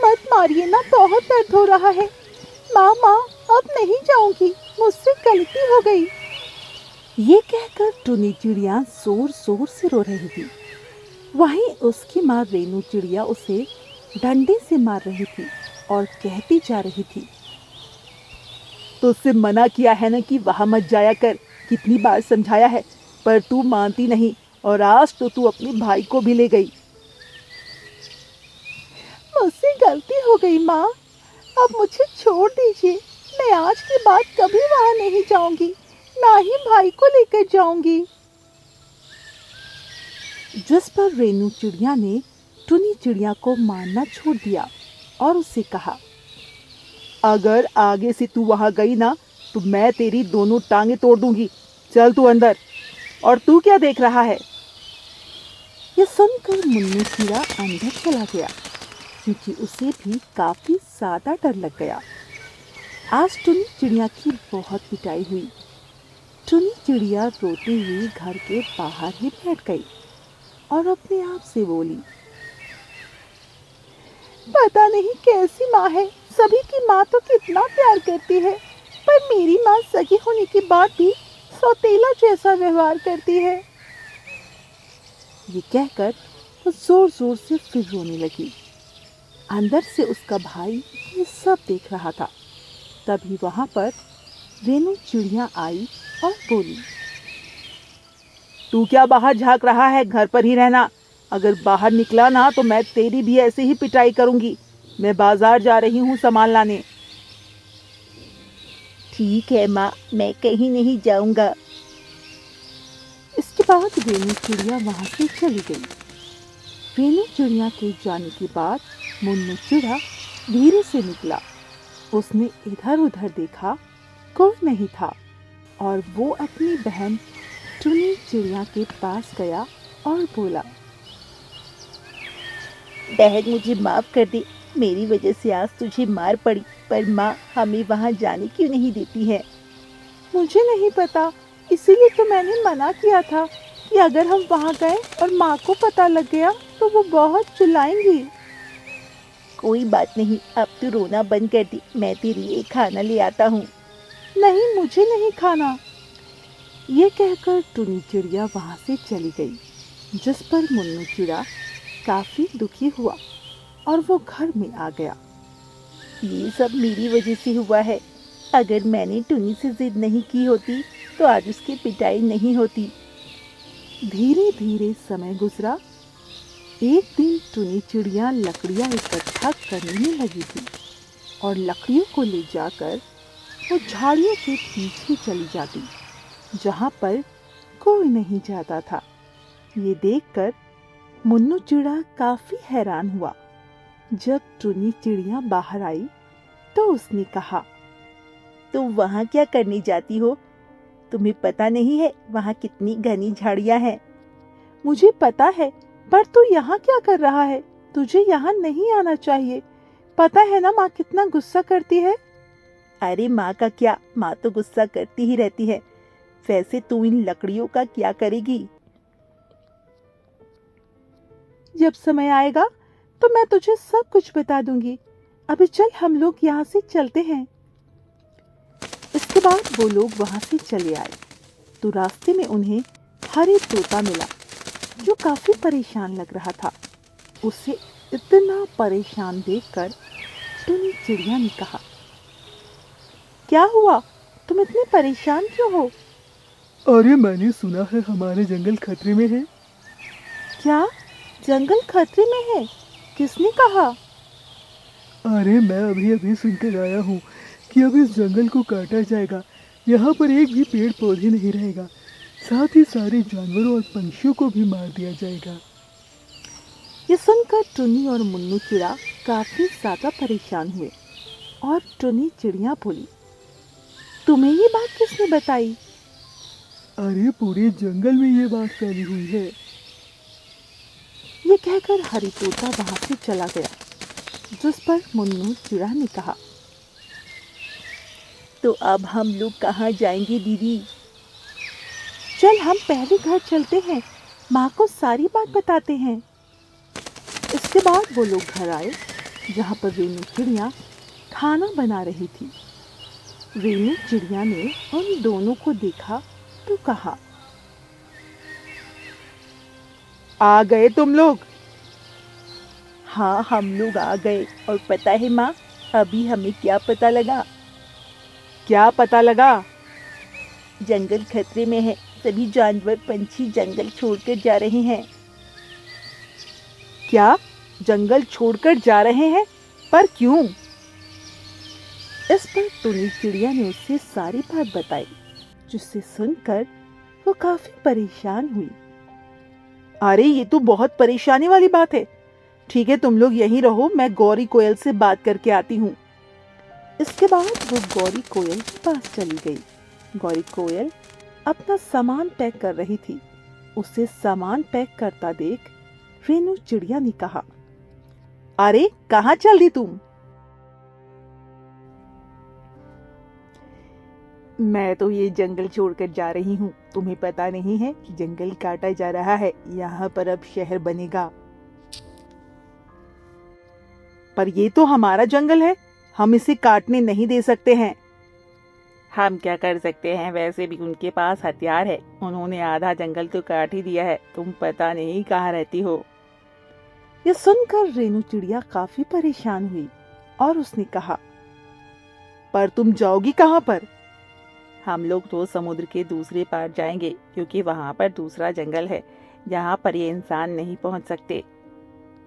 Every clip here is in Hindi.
मत मारिए ना, बहुत दर्द हो रहा है। माँ माँ, अब नहीं जाऊंगी, मुझसे गलती हो गई। ये कहकर टुनी चिड़िया जोर जोर से रो रही थी। वहीं उसकी माँ रेनू चिड़िया उसे डंडे से मार रही थी और कहती जा रही थी, तो उससे मना किया है ना कि वहां मत जाया कर, कितनी बार समझाया है, पर तू मानती नहीं, और आज तो तू अपने भाई को भी ले गई। मुझसे गलती हो गई माँ, अब मुझे छोड़ दीजिए। मैं आज के बाद कभी वहां नहीं जाऊंगी, ना ही भाई को लेकर जाऊंगी। जिस पर रेनू चिड़िया ने टुनी चिड़िया को मारना छोड़ दिया और उससे कहा, अगर आगे से तू वहां गई ना तो मैं तेरी दोनों टांगे तोड़ दूंगी। चल तू अंदर। और तू क्या देख रहा है? यह सुनकर मुन्नू चिड़ा अंदर चला गया, क्योंकि उसे भी काफी ज्यादा डर लग गया। आज टुनी चिड़िया की बहुत पिटाई हुई। टुनी चिड़िया रोती हुई घर के बाहर ही बैठ गई और अपने आप से बोली, पता नहीं कैसी माँ है, सभी की माँ तो कितना प्यार करती है, पर मेरी माँ सगी होने के बाद भी सौतेला जैसा व्यवहार करती है। ये कहकर वो जोर जोर से फिर रोने लगी। अंदर से उसका भाई ये सब देख रहा था। तभी वहां पर रेनू चिड़िया आई और बोली, तू क्या बाहर झांक रहा है? घर पर ही रहना। अगर बाहर निकला ना तो मैं तेरी भी ऐसे ही पिटाई करूंगी। मैं बाजार जा रही हूँ सामान लाने। ठीक है माँ, मैं कहीं नहीं जाऊंगा। इसके बाद रेनू चिड़िया वहां से चली गई। रेनू चिड़िया के जाने के बाद मुन्नू चिड़ा धीरे से निकला। उसने इधर उधर देखा, कोई नहीं था, और वो अपनी बहन टुनी चिड़िया के पास गया और बोला, बहन मुझे माफ कर दे, मेरी वजह से आज तुझे मार पड़ी, पर माँ हमें वहां जाने क्यों नहीं देती है? मुझे नहीं पता, इसीलिए तो मैंने मना किया था कि अगर हम वहां गए और माँ को पता लग गया तो वो बहुत चिल्लाएंगी। कोई बात नहीं, अब तू रोना बंद कर दी, मैं तेरे लिए खाना ले आता हूँ। नहीं, मुझे नहीं खाना। ये कहकर टुनी चिड़िया वहां से चली गई, जिस पर मुन्नू चिड़ा काफी दुखी हुआ और वो घर में आ गया। ये सब मेरी वजह से हुआ है। अगर मैंने टुनी से जिद नहीं की होती तो आज उसकी पिटाई नहीं होती। धीरे धीरे समय गुजरा। एक दिन टुनी चिड़िया लकड़ियां इकट्ठा करने में लगी थी और लकड़ियों को ले जाकर वो झाड़ियों के पीछे चली जाती, जहां पर कोई नहीं जाता था। ये देखकर मुन्नू चिड़ा काफी हैरान हुआ। जब टुनी चिड़िया बाहर आई तो उसने कहा, तुम वहां क्या करने जाती हो? तुम्हें पता नहीं है वहां कितनी घनी झाड़ियां हैं? मुझे पता है, पर तू यहाँ क्या कर रहा है? तुझे यहाँ नहीं आना चाहिए। पता है ना माँ कितना गुस्सा करती है। अरे माँ का क्या, माँ तो गुस्सा करती ही रहती है। वैसे तू इन लकड़ियों का क्या करेगी? जब समय आएगा तो मैं तुझे सब कुछ बता दूंगी। अभी चल हम लोग यहाँ से चलते हैं। इसके बाद वो लोग वहां से चले आए तो रास्ते में उन्हें हरे तोता मिला, जो काफी परेशान लग रहा था। उसे इतना परेशान देखकर टुनी चिड़िया ने कहा, क्या हुआ, तुम इतने परेशान क्यों हो? अरे मैंने सुना है हमारे जंगल खतरे में है। क्या जंगल खतरे में है? किसने कहा? अरे मैं अभी अभी सुनकर आया हूँ कि अब इस जंगल को काटा जाएगा। यहाँ पर एक भी पेड़ पौधे नहीं रहेगा, साथ ही सारे जानवरों और पंछियों को भी मार दिया जाएगा। ये सुनकर टुनी और मुन्नू चिड़ा काफी ज्यादा परेशान हुए और टुनी चिड़िया बोली, तुम्हें ये बात किसने बताई? अरे पूरे जंगल में ये बात फैली हुई है। ये कहकर हरी तोता वहां से चला गया, जिस पर मुन्नू चिड़ा ने कहा, तो अब हम लोग कहाँ जाएंगे दीदी? चल हम पहले घर चलते हैं, माँ को सारी बात बताते हैं। इसके बाद वो लोग घर आए जहाँ पर रेनू चिड़िया खाना बना रही थी। रेनू चिड़िया ने उन दोनों को देखा तो कहा, आ गए तुम लोग? हाँ, हम लोग आ गए। और पता है माँ, अभी हमें क्या पता लगा? क्या पता लगा? जंगल खतरे में है। सभी जानवर पंछी जंगल छोड़कर जा रहे हैं। क्या? जंगल छोड़कर जा रहे हैं? पर क्यों? इस पर टुनी चिड़िया ने उससे सारी बात बताई, जिससे सुनकर वो काफी परेशान हुई। अरे ये तो बहुत परेशानी वाली बात है। ठीक है, तुम लोग यहीं रहो, मैं गौरी कोयल से बात करके आती हूँ। इसके बाद वो गौरी कोयल के पास चली गई। गौरी कोयल अपना सामान पैक कर रही थी। उसे सामान पैक करता देख रेनू चिड़िया ने कहा, अरे कहाँ चल रही तुम? मैं तो ये जंगल छोड़कर जा रही हूँ। तुम्हें पता नहीं है कि जंगल काटा जा रहा है। यहाँ पर अब शहर बनेगा। पर ये तो हमारा जंगल है, हम इसे काटने नहीं दे सकते हैं। हम क्या कर सकते हैं? वैसे भी उनके पास हथियार है। उन्होंने आधा जंगल तो काट ही दिया है। तुम पता नहीं कहाँ रहती हो। ये सुनकर रेनू चिड़िया काफी परेशान हुई और उसने कहा, पर तुम जाओगी कहाँ पर? हम लोग तो समुद्र के दूसरे पार जाएंगे, क्योंकि वहाँ पर दूसरा जंगल है जहाँ पर ये इंसान नहीं पहुँच सकते।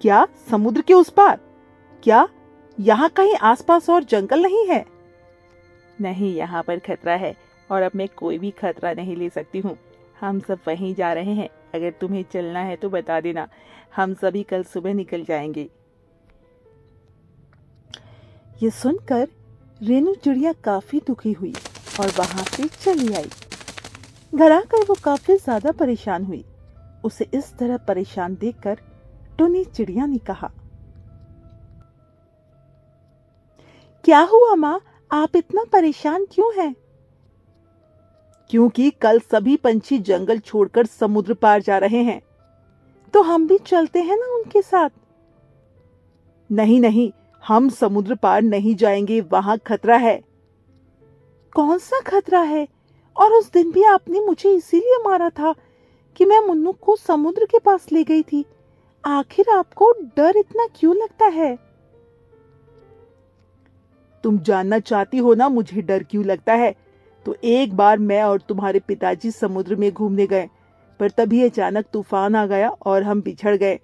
क्या? समुद्र के उस पार? क्या यहाँ कहीं आसपास और जंगल नहीं है? नहीं, यहाँ पर खतरा है और अब मैं कोई भी खतरा नहीं ले सकती हूँ। हम सब वहीं जा रहे हैं। अगर तुम्हें चलना है तो बता देना, हम सभी कल सुबह निकल जाएंगे। ये सुनकर रेनू चिड़िया काफी दुखी हुई और वहां से चली आई। घर आकर वो काफी ज्यादा परेशान हुई। उसे इस तरह परेशान देखकर टुनी चिड़िया ने कहा, क्या हुआ माँ, आप इतना परेशान क्यों हैं? क्योंकि कल सभी पंछी जंगल छोड़कर समुद्र पार जा रहे हैं। तो हम भी चलते हैं ना उनके साथ? नहीं नहीं, हम समुद्र पार नहीं जाएंगे, वहां खतरा है। कौन सा खतरा है? और उस दिन भी आपने मुझे इसीलिए मारा था कि मैं मुन्नू को समुद्र के पास ले गई थी। आखिर आपको डर इतना क्यों लगता है? तुम जानना चाहती हो ना मुझे डर क्यों लगता है? तो एक बार मैं और तुम्हारे पिताजी समुद्र में घूमने गए, पर तभी अचानक तूफान आ गया और हम बिछड़ गए,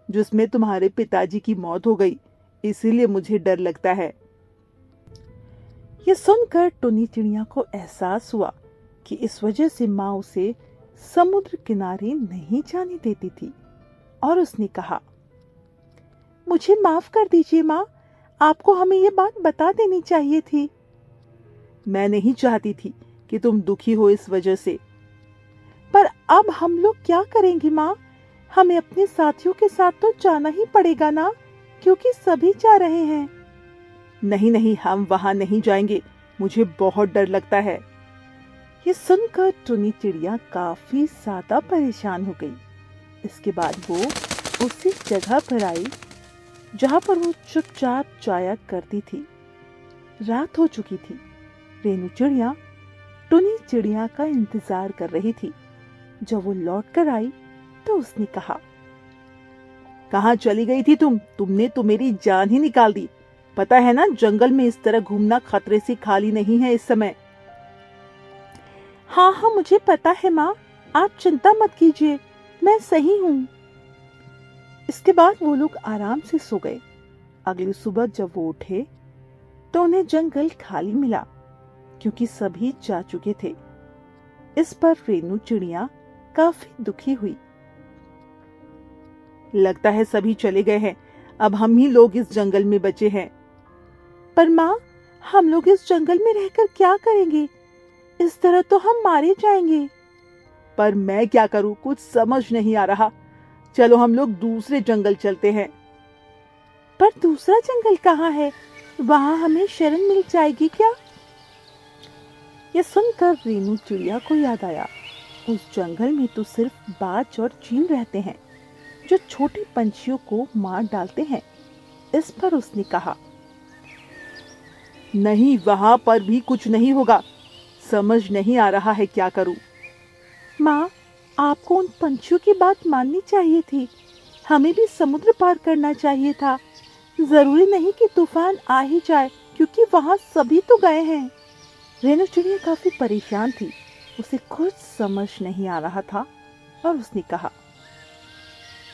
जिसमें तुम्हारे पिताजी की मौत हो गई। इसीलिए मुझे डर लगता है। यह सुनकर टुनी चिड़िया को एहसास हुआ कि इस वजह से माँ उसे समुद्र किनारे नहीं जाने देती थी और उसने कहा, मुझे माफ कर दीजिए माँ, आपको हमें ये बात बता देनी चाहिए थी। मैं नहीं चाहती थी कि तुम दुखी हो इस वजह से। पर अब हम लोग क्या करेंगे माँ? हमें अपने साथियों के साथ तो जाना ही पड़ेगा ना, क्योंकि सभी जा रहे हैं। नहीं नहीं, हम वहां नहीं जाएंगे, मुझे बहुत डर लगता है। ये सुनकर टुनी चिड़िया काफी ज्यादा परेशान हो गई। इसके बाद वो उसी जगह पर आई जहां पर वो चुपचाप जाया करती थी। रात हो चुकी थी। रेनू चिड़िया टुनी चिड़िया का इंतजार कर रही थी। जब वो लौट कर आई तो उसने कहा, कहाँ चली गई थी तुम? तुमने तो मेरी जान ही निकाल दी। पता है ना, जंगल में इस तरह घूमना खतरे से खाली नहीं है इस समय। हाँ हाँ, मुझे पता है माँ, आप चिंता मत कीजिए, मैं सही हूँ। इसके बाद वो लोग आराम से सो गए। अगली सुबह जब वो उठे तो उन्हें जंगल खाली मिला, क्योंकि सभी जा चुके थे। इस पर रेनू चिड़िया काफी दुखी हुई। लगता है सभी चले गए हैं, अब हम ही लोग इस जंगल में बचे हैं। पर माँ, हम लोग इस जंगल में रहकर क्या करेंगे? इस तरह तो हम मारे जाएंगे। पर मैं क्या करूं, कुछ समझ नहीं आ रहा। चलो हम लोग दूसरे जंगल चलते हैं। पर दूसरा जंगल कहाँ है? वहां हमें शरण मिल जाएगी क्या? यह सुनकर रेनू चिड़िया को याद आया, उस जंगल में तो सिर्फ बाज और चील रहते हैं, जो छोटे पंछियों को मार डालते हैं। इस पर उसने कहा, नहीं, वहां पर भी कुछ नहीं होगा। समझ नहीं आ रहा है क्या करूं। माँ, आपको उन पंछियों की बात माननी चाहिए थी। हमें भी समुद्र पार करना चाहिए था। जरूरी नहीं कि तूफान आ ही जाए, क्योंकि वहां सभी तो गए हैं। रेनू चिड़िया काफी परेशान थी। उसे कुछ समझ नहीं आ रहा था और उसने कहा,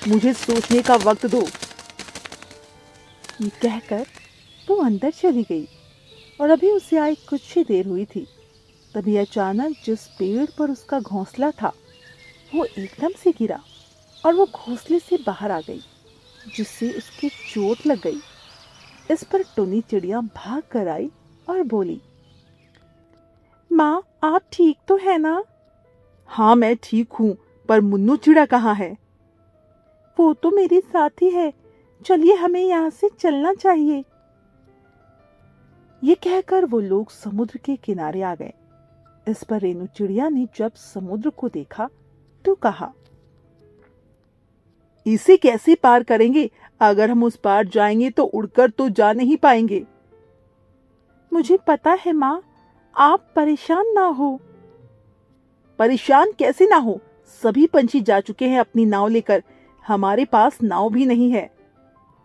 मुझे सोचने का वक्त दो। ये कहकर वो अंदर चली गई और अभी उसे आए कुछ ही देर हुई थी, तभी अचानक जिस पेड़ पर उसका घोंसला था वो एकदम से गिरा और वो घोंसले से बाहर आ गई, जिससे उसकी चोट लग गई। इस पर टुनी चिड़िया भाग कर आई और बोली, माँ, आप ठीक तो है ना? हाँ, मैं ठीक हूँ, पर मुन्नू चिड़ा कहाँ है? वो तो मेरे साथ ही है। चलिए, हमें यहाँ से चलना चाहिए। ये कहकर वो लोग समुद्र के किनारे आ गए। इस पर रेनू चिड़िया ने जब समुद्र को देखा तो कहा, इसे कैसे पार करेंगे? अगर हम उस पार जाएंगे तो उड़कर तो जा नहीं पाएंगे। मुझे पता है माँ, आप परेशान ना हो। परेशान कैसे ना हो? सभी पंछी जा चुके हैं अपनी नाव लेकर। हमारे पास नाव भी नहीं है।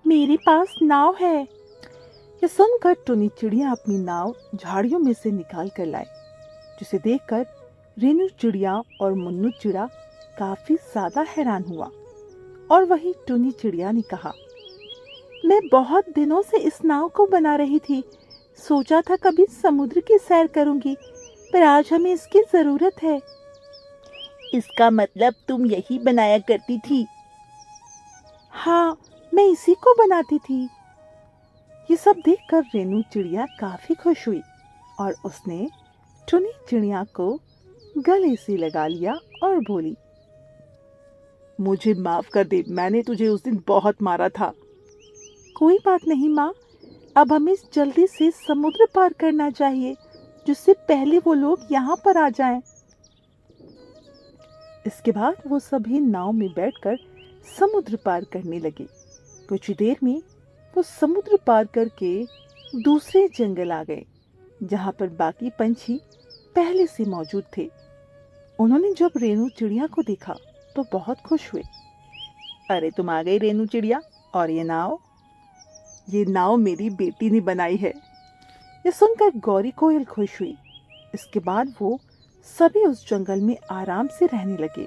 मेरे पास नाव है। यह सुनकर टुनी चिड़िया अपनी नाव झाड़ियों में से निकाल कर लाए, जिसे देखकर रेनू चिड़िया और मुन्नू चिड़ा काफी ज्यादा हैरान हुआ। और वही टुनी चिड़िया ने कहा, मैं बहुत दिनों से इस नाव को बना रही थी। सोचा था कभी समुद्र की सैर करूंगी, पर आज हमें इसकी जरूरत है। इसका मतलब तुम यही बनाया करती थी? हाँ, मैं इसी को बनाती थी। ये सब देखकर रेनू चिड़िया काफी खुश हुई और उसने टुनी चिड़िया को गले से लगा लिया और बोली, मुझे माफ कर दे, मैंने तुझे उस दिन बहुत मारा था। कोई बात नहीं माँ, अब हमें जल्दी से समुद्र पार करना चाहिए, जिससे पहले वो लोग यहाँ पर आ जाएं। इसके बाद वो सभी नाव में बैठकर समुद्र पार करने लगे। कुछ देर में वो समुद्र पार करके दूसरे जंगल आ गए, जहाँ पर बाकी पंछी पहले से मौजूद थे। उन्होंने जब रेनू चिड़िया को देखा तो बहुत खुश हुए। अरे, तुम आ गई रेनू चिड़िया, और ये नाव मेरी बेटी ने बनाई है। ये सुनकर गौरी कोयल खुश हुई। इसके बाद वो सभी उस जंगल में आराम से रहने लगे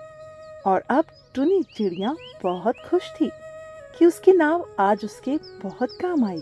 और अब टुनी चिड़िया बहुत खुश थी कि उसकी नाव आज उसके बहुत काम आई।